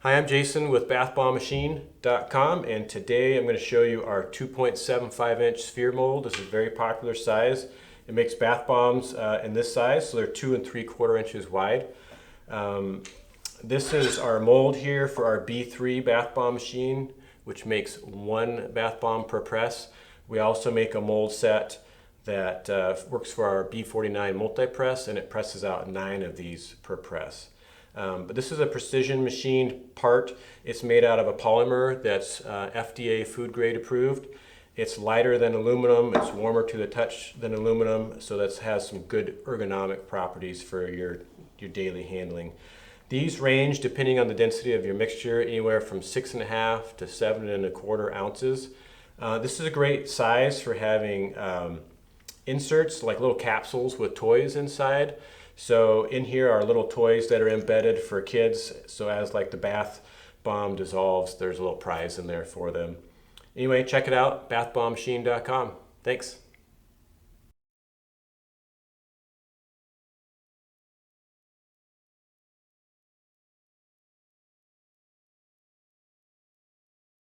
Hi, I'm Jason with bathbombmachine.com, and today I'm going to show you our 2.75 inch sphere mold. This is a very popular size. It makes bath bombs in this size, so they're 2 3/4 inches wide. This is our mold here for our B-3 bath bomb machine, which makes 1 bath bomb per press. We also make a mold set that works for our B-49 multi-press, and it presses out 9 of these per press. But this is a precision machined part. It's made out of a polymer that's FDA food grade approved. It's lighter than aluminum, it's warmer to the touch than aluminum, so that has some good ergonomic properties for your daily handling. These range, depending on the density of your mixture, anywhere from 6.5 to 7.25 ounces. This is a great size for having inserts, like little capsules with toys inside. So in here are little toys that are embedded for kids, so as like the bath bomb dissolves, there's a little prize in there for them. Anyway, check it out, bathbombmachine.com. Thanks.